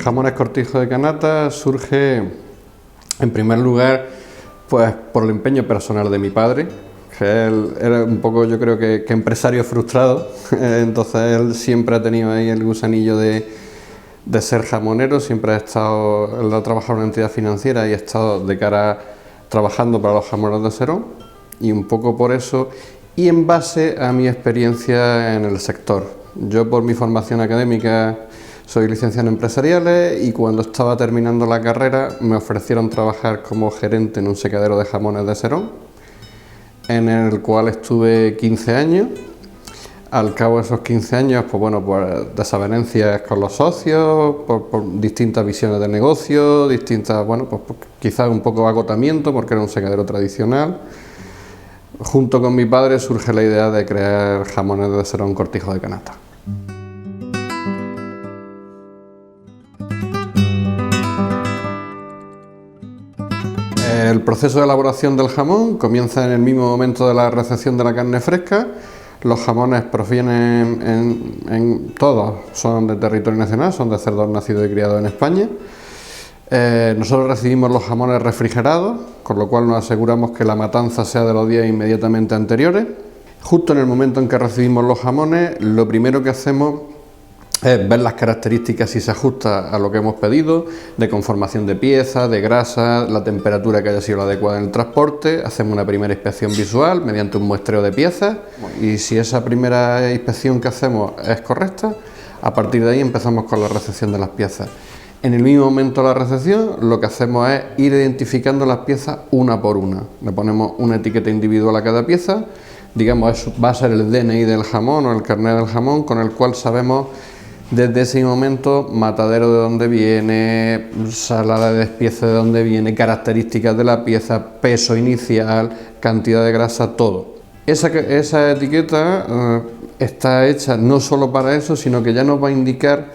Jamones Cortijo de Canata surge, en primer lugar, pues por el empeño personal de mi padre, que él era un poco, yo creo que empresario frustrado, entonces él siempre ha tenido ahí el gusanillo de ser jamonero, siempre él ha trabajado en una entidad financiera y ha estado de cara trabajando para los jamoneros de Serón, y un poco por eso, y en base a mi experiencia en el sector. Yo, por mi formación académica, soy licenciado en empresariales, y cuando estaba terminando la carrera me ofrecieron trabajar como gerente en un secadero de jamones de Serón, en el cual estuve 15 años. Al cabo de esos 15 años, pues bueno, pues desavenencias con los socios, por distintas visiones de negocio, distintas, bueno, pues quizás un poco agotamiento, porque era un secadero tradicional. Junto con mi padre surge la idea de crear Jamones de Serón Cortijo de Canata. El proceso de elaboración del jamón comienza en el mismo momento de la recepción de la carne fresca. Los jamones provienen todos son de territorio nacional, son de cerdos nacidos y criados en España. Nosotros recibimos los jamones refrigerados, con lo cual nos aseguramos que la matanza sea de los días inmediatamente anteriores. Justo en el momento en que recibimos los jamones, lo primero que hacemos es ver las características, si se ajusta a lo que hemos pedido, de conformación de piezas, de grasa, la temperatura que haya sido la adecuada en el transporte. Hacemos una primera inspección visual mediante un muestreo de piezas, y si esa primera inspección que hacemos es correcta, a partir de ahí empezamos con la recepción de las piezas. En el mismo momento de la recepción, lo que hacemos es ir identificando las piezas una por una. Le ponemos una etiqueta individual a cada pieza, digamos, eso va a ser el DNI del jamón o el carnet del jamón, con el cual sabemos desde ese momento matadero de dónde viene, sala de despiece de dónde viene, características de la pieza, peso inicial, cantidad de grasa, todo. Esa etiqueta está hecha no solo para eso, sino que ya nos va a indicar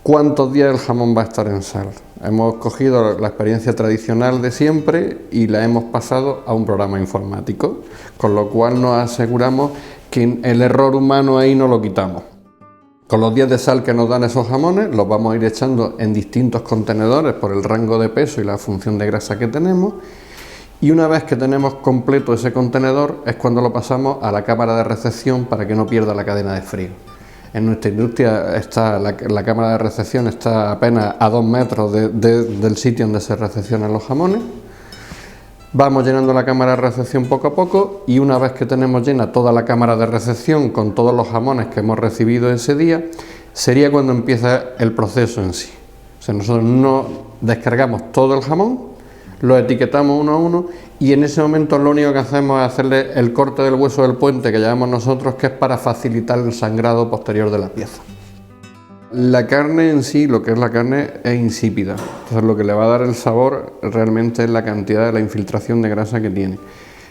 cuántos días el jamón va a estar en sal. Hemos cogido la experiencia tradicional de siempre y la hemos pasado a un programa informático, con lo cual nos aseguramos que el error humano ahí no lo quitamos. Con los días de sal que nos dan esos jamones, los vamos a ir echando en distintos contenedores por el rango de peso y la función de grasa que tenemos, y una vez que tenemos completo ese contenedor es cuando lo pasamos a la cámara de recepción para que no pierda la cadena de frío. En nuestra industria la cámara de recepción está apenas a 2 metros del sitio donde se recepcionan los jamones. Vamos llenando la cámara de recepción poco a poco, y una vez que tenemos llena toda la cámara de recepción con todos los jamones que hemos recibido ese día, sería cuando empieza el proceso en sí. O sea, nosotros no descargamos todo el jamón, lo etiquetamos uno a uno, y en ese momento lo único que hacemos es hacerle el corte del hueso del puente que llamamos nosotros, que es para facilitar el sangrado posterior de la pieza. La carne en sí, lo que es la carne, es insípida. Entonces lo que le va a dar el sabor realmente es la cantidad de la infiltración de grasa que tiene.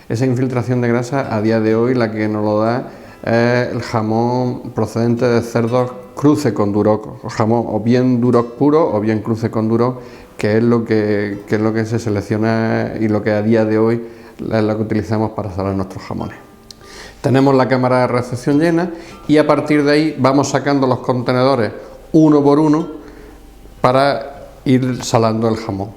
Esa infiltración de grasa, a día de hoy, la que nos lo da es el jamón procedente de cerdos cruce con duroc, o jamón o bien duroc puro o bien cruce con duroc, que es lo que se selecciona y lo que a día de hoy es lo que utilizamos para salar nuestros jamones. Tenemos la cámara de recepción llena, y a partir de ahí vamos sacando los contenedores uno por uno para ir salando el jamón.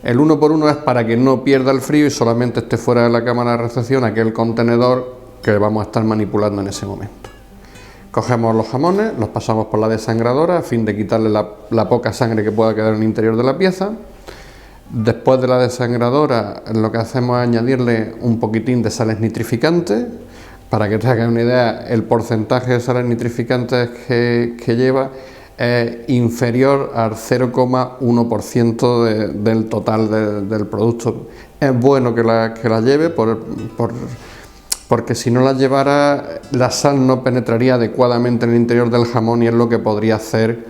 El uno por uno es para que no pierda el frío y solamente esté fuera de la cámara de recepción aquel contenedor que vamos a estar manipulando en ese momento. Cogemos los jamones, los pasamos por la desangradora a fin de quitarle la poca sangre que pueda quedar en el interior de la pieza. Después de la desangradora, lo que hacemos es añadirle un poquitín de sales nitrificantes. Para que te hagas una idea, el porcentaje de sales nitrificantes que lleva es inferior al 0,1% del total del producto. Es bueno que la lleve porque si no la llevara, la sal no penetraría adecuadamente en el interior del jamón, y es lo que podría hacer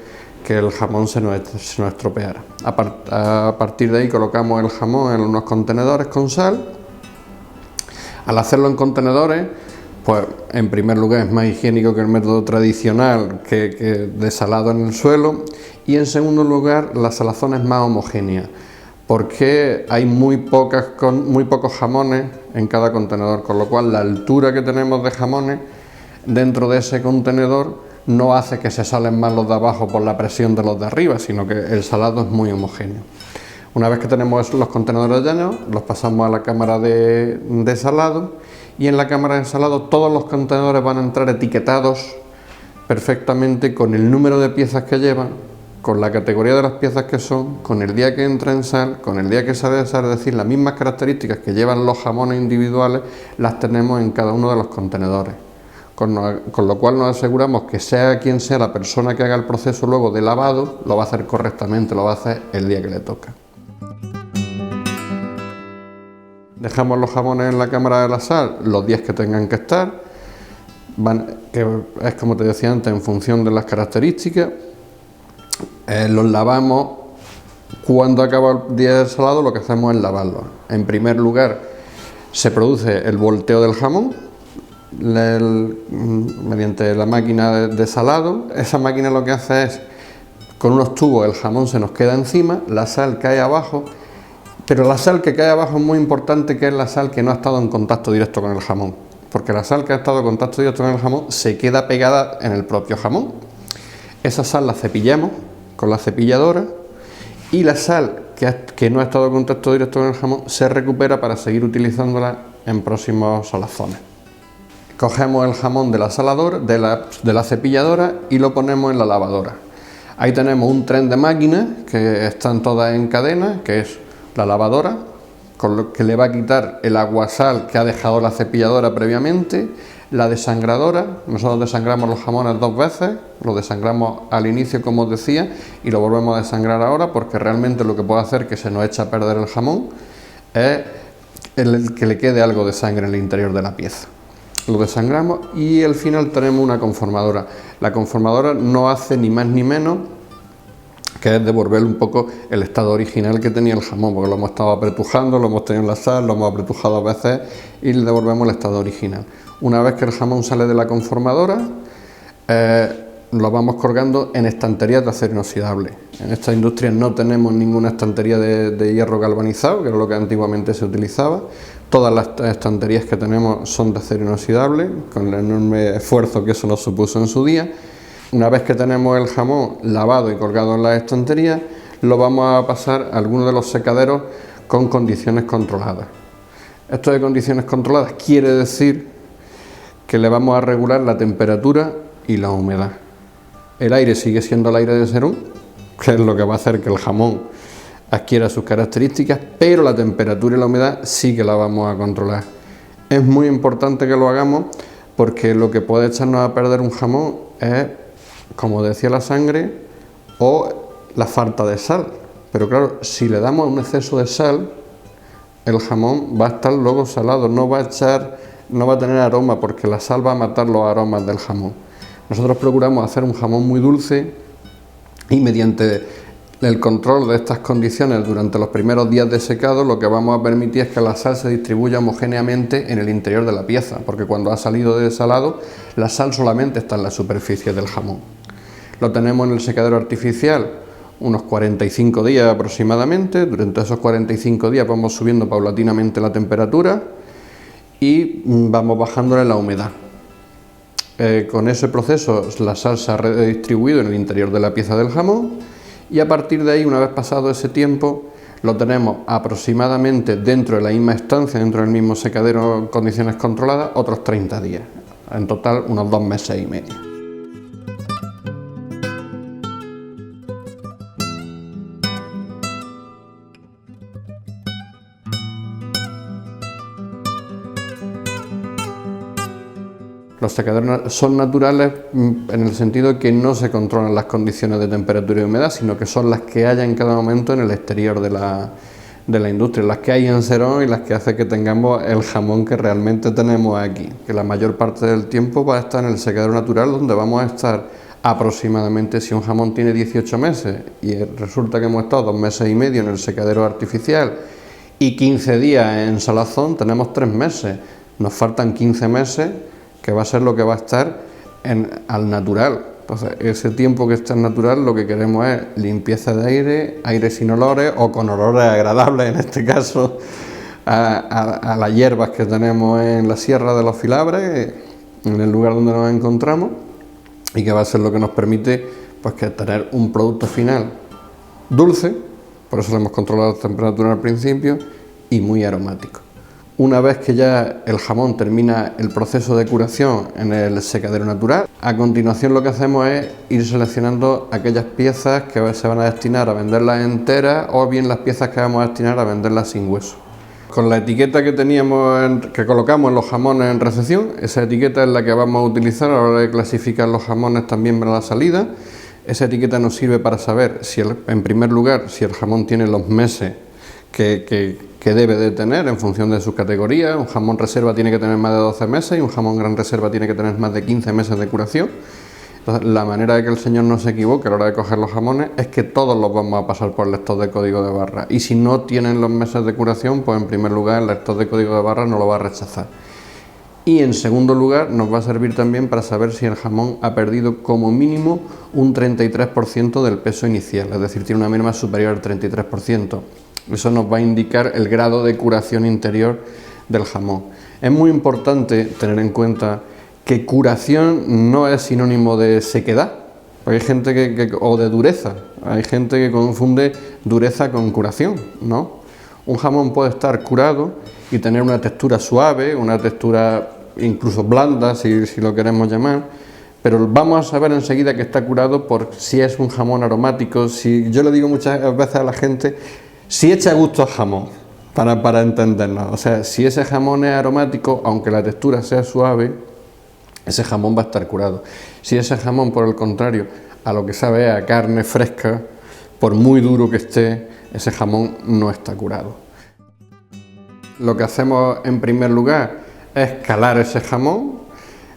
que el jamón se nos estropeara. A partir de ahí colocamos el jamón en unos contenedores con sal. Al hacerlo en contenedores, pues en primer lugar es más higiénico que el método tradicional que desalado en el suelo, y en segundo lugar la salazón es más homogénea porque hay muy pocos jamones en cada contenedor, con lo cual la altura que tenemos de jamones dentro de ese contenedor no hace que se salen más los de abajo por la presión de los de arriba, sino que el salado es muy homogéneo. Una vez que tenemos los contenedores llenos, los pasamos a la cámara de salado, y en la cámara de salado todos los contenedores van a entrar etiquetados perfectamente con el número de piezas que llevan, con la categoría de las piezas que son, con el día que entra en sal, con el día que sale de sal, es decir, las mismas características que llevan los jamones individuales las tenemos en cada uno de los contenedores. Con lo cual nos aseguramos que sea quien sea la persona que haga el proceso luego de lavado, lo va a hacer correctamente, lo va a hacer el día que le toca. Dejamos los jamones en la cámara de la sal los días que tengan que estar, que es como te decía antes, en función de las características. Los lavamos. Cuando acaba el día del salado, lo que hacemos es lavarlos. En primer lugar, se produce el volteo del jamón mediante la máquina de salado. Esa máquina lo que hace es, con unos tubos, el jamón se nos queda encima, la sal cae abajo, pero la sal que cae abajo es muy importante, que es la sal que no ha estado en contacto directo con el jamón, porque la sal que ha estado en contacto directo con el jamón se queda pegada en el propio jamón. Esa sal la cepillamos con la cepilladora, y la sal que no ha estado en contacto directo con el jamón se recupera para seguir utilizándola en próximos salazones. Cogemos el jamón de la saladora, de la cepilladora, y lo ponemos en la lavadora. Ahí tenemos un tren de máquinas que están todas en cadena, que es la lavadora, con lo que le va a quitar el aguasal que ha dejado la cepilladora previamente, la desangradora. Nosotros desangramos los jamones 2 veces, lo desangramos al inicio, como os decía, y lo volvemos a desangrar ahora, porque realmente lo que puede hacer que se nos eche a perder el jamón es el que le quede algo de sangre en el interior de la pieza. Lo desangramos y al final tenemos una conformadora. La conformadora no hace ni más ni menos que es devolver un poco el estado original que tenía el jamón, porque lo hemos estado apretujando, lo hemos tenido en la sal, lo hemos apretujado a veces y le devolvemos el estado original. Una vez que el jamón sale de la conformadora, lo vamos colgando en estanterías de acero inoxidable. En esta industria no tenemos ninguna estantería de hierro galvanizado, que era lo que antiguamente se utilizaba. Todas las estanterías que tenemos son de acero inoxidable, con el enorme esfuerzo que eso nos supuso en su día. Una vez que tenemos el jamón lavado y colgado en las estanterías, lo vamos a pasar a alguno de los secaderos con condiciones controladas. Esto de condiciones controladas quiere decir que le vamos a regular la temperatura y la humedad. El aire sigue siendo el aire de Serón, que es lo que va a hacer que el jamón adquiera sus características, pero la temperatura y la humedad sí que la vamos a controlar. Es muy importante que lo hagamos, porque lo que puede echarnos a perder un jamón es, como decía, la sangre o la falta de sal. Pero claro, si le damos un exceso de sal, el jamón va a estar luego salado, no va a tener aroma, porque la sal va a matar los aromas del jamón. Nosotros procuramos hacer un jamón muy dulce, y mediante el control de estas condiciones durante los primeros días de secado, lo que vamos a permitir es que la sal se distribuya homogéneamente en el interior de la pieza, porque cuando ha salido de salado, la sal solamente está en la superficie del jamón. Lo tenemos en el secadero artificial unos 45 días aproximadamente. Durante esos 45 días vamos subiendo paulatinamente la temperatura y vamos bajándole la humedad. Con ese proceso la sal se ha redistribuido en el interior de la pieza del jamón, y a partir de ahí, una vez pasado ese tiempo, lo tenemos aproximadamente dentro de la misma estancia, dentro del mismo secadero en condiciones controladas, otros 30 días. En total, unos 2 meses y medio. Los secaderos son naturales en el sentido de que no se controlan las condiciones de temperatura y humedad, sino que son las que haya en cada momento en el exterior de la industria, las que hay en Serón y las que hace que tengamos el jamón que realmente tenemos aquí, que la mayor parte del tiempo va a estar en el secadero natural, donde vamos a estar aproximadamente, si un jamón tiene 18 meses y resulta que hemos estado 2 meses y medio en el secadero artificial y 15 días en salazón, tenemos 3 meses, nos faltan 15 meses, que va a ser lo que va a estar al natural. Entonces, ese tiempo que está en natural, lo que queremos es limpieza de aire, aire sin olores o con olores agradables, en este caso a las hierbas que tenemos en la Sierra de los Filabres, en el lugar donde nos encontramos, y que va a ser lo que nos permite pues que tener un producto final dulce, por eso le hemos controlado la temperatura al principio, y muy aromático. Una vez que ya el jamón termina el proceso de curación en el secadero natural, a continuación lo que hacemos es ir seleccionando aquellas piezas que se van a destinar a venderlas enteras o bien las piezas que vamos a destinar a venderlas sin hueso. Con la etiqueta que que colocamos en los jamones en recepción, esa etiqueta es la que vamos a utilizar a la hora de clasificar los jamones también para la salida. Esa etiqueta nos sirve para saber, en primer lugar, si el jamón tiene los meses que debe de tener en función de sus categorías. Un jamón reserva tiene que tener más de 12 meses y un jamón gran reserva tiene que tener más de 15 meses de curación. Entonces, la manera de que el señor no se equivoque a la hora de coger los jamones es que todos los vamos a pasar por el lector de código de barra, y si no tienen los meses de curación, pues en primer lugar el lector de código de barra no lo va a rechazar. Y en segundo lugar nos va a servir también para saber si el jamón ha perdido como mínimo un 33% del peso inicial, es decir, tiene una merma superior al 33%. Eso nos va a indicar el grado de curación interior del jamón. Es muy importante tener en cuenta que curación no es sinónimo de sequedad. Hay gente o de dureza, hay gente que confunde dureza con curación, ¿no? Un jamón puede estar curado y tener una textura suave, una textura incluso blanda, si lo queremos llamar, pero vamos a saber enseguida que está curado por si es un jamón aromático. Yo le digo muchas veces a la gente, si echa gusto al jamón, para entendernos, o sea, si ese jamón es aromático, aunque la textura sea suave, ese jamón va a estar curado. Si ese jamón, por el contrario, a lo que sabe a carne fresca, por muy duro que esté, ese jamón no está curado. Lo que hacemos en primer lugar es calar ese jamón.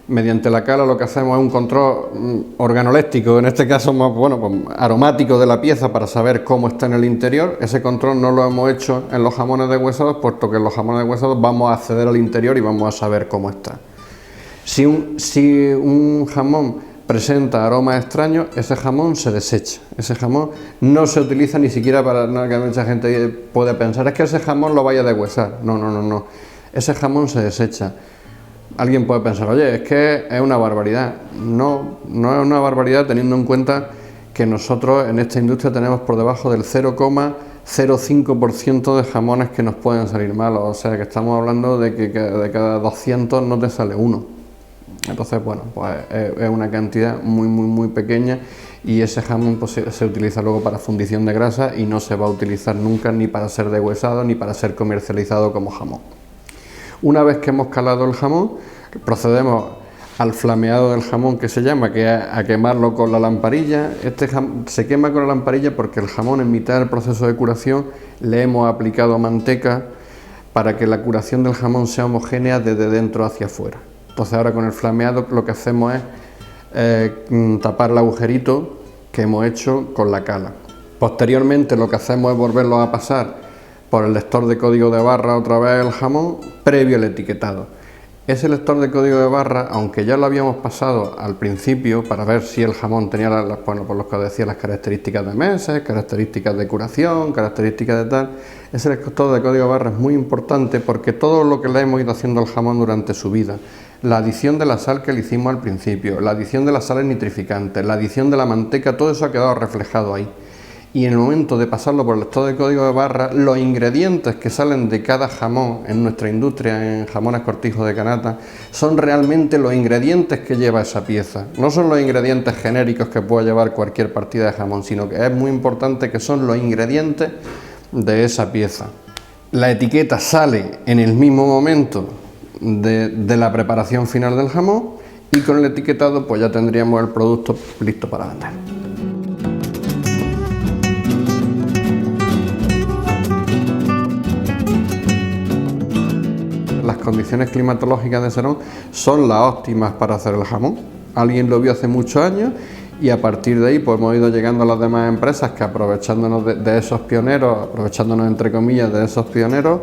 Mediante la cala lo que hacemos es un control organoléctico, en este caso más aromático de la pieza, para saber cómo está en el interior. Ese control no lo hemos hecho en los jamones deshuesados, puesto que en los jamones deshuesados vamos a acceder al interior y vamos a saber cómo está. Si un jamón presenta aromas extraños, ese jamón se desecha. Ese jamón no se utiliza ni siquiera para nada, que mucha gente puede pensar, es que ese jamón lo vaya a deshuesar. No. Ese jamón se desecha. Alguien puede pensar, oye, es que es una barbaridad. No es una barbaridad, teniendo en cuenta que nosotros en esta industria tenemos por debajo del 0,05% de jamones que nos pueden salir malos. O sea que estamos hablando de que de cada 200 no te sale uno. Entonces, bueno, pues es una cantidad muy pequeña, y ese jamón pues, se utiliza luego para fundición de grasa y no se va a utilizar nunca ni para ser deshuesado ni para ser comercializado como jamón. Una vez que hemos calado el jamón, procedemos al flameado del jamón, que se llama, que es a quemarlo con la lamparilla. Este se quema con la lamparilla porque el jamón, en mitad del proceso de curación, le hemos aplicado manteca para que la curación del jamón sea homogénea desde dentro hacia afuera. Entonces ahora con el flameado lo que hacemos es tapar el agujerito que hemos hecho con la cala. Posteriormente lo que hacemos es volverlo a pasar por el lector de código de barra otra vez el jamón, previo al etiquetado. Ese lector de código de barra, aunque ya lo habíamos pasado al principio para ver si el jamón tenía por lo que os decía, las características de meses, características de curación, características de tal, ese lector de código de barra es muy importante porque todo lo que le hemos ido haciendo al jamón durante su vida, la adición de la sal que le hicimos al principio, la adición de las sales nitrificantes, la adición de la manteca, todo eso ha quedado reflejado ahí. Y en el momento de pasarlo por el lector de código de barra, los ingredientes que salen de cada jamón en nuestra industria, en jamones cortijos de Kanata, son realmente los ingredientes que lleva esa pieza. No son los ingredientes genéricos que pueda llevar cualquier partida de jamón, sino que es muy importante que son los ingredientes de esa pieza. La etiqueta sale en el mismo momento de la preparación final del jamón, y con el etiquetado pues ya tendríamos el producto listo para vender. Las condiciones climatológicas de Serón son las óptimas para hacer el jamón. Alguien lo vio hace muchos años y a partir de ahí pues hemos ido llegando a las demás empresas que, aprovechándonos de esos pioneros, aprovechándonos entre comillas de esos pioneros,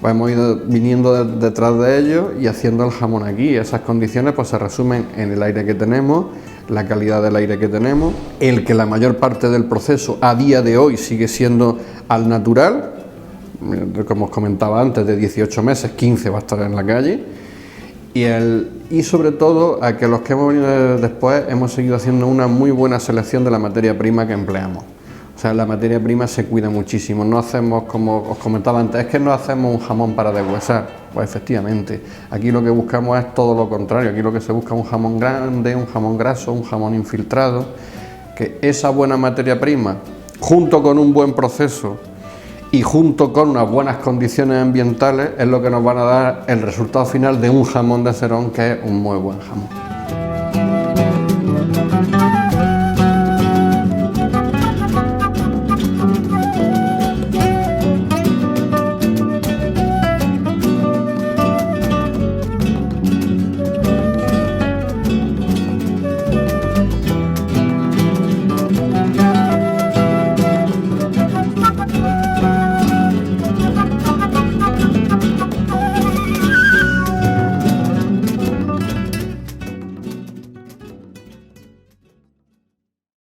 pues hemos ido viniendo detrás de ellos y haciendo el jamón aquí. Esas condiciones pues se resumen en el aire que tenemos, la calidad del aire que tenemos, el que la mayor parte del proceso a día de hoy sigue siendo al natural. Como os comentaba antes, de 18 meses, 15 va a estar en la calle, y sobre todo a que los que hemos venido después hemos seguido haciendo una muy buena selección de la materia prima que empleamos. O sea, la materia prima se cuida muchísimo, no hacemos, como os comentaba antes, es que no hacemos un jamón para deshuesar. Pues efectivamente, aquí lo que buscamos es todo lo contrario, aquí lo que se busca es un jamón grande, un jamón graso, un jamón infiltrado, que esa buena materia prima, junto con un buen proceso y junto con unas buenas condiciones ambientales, es lo que nos van a dar el resultado final de un jamón de Serón, que es un muy buen jamón.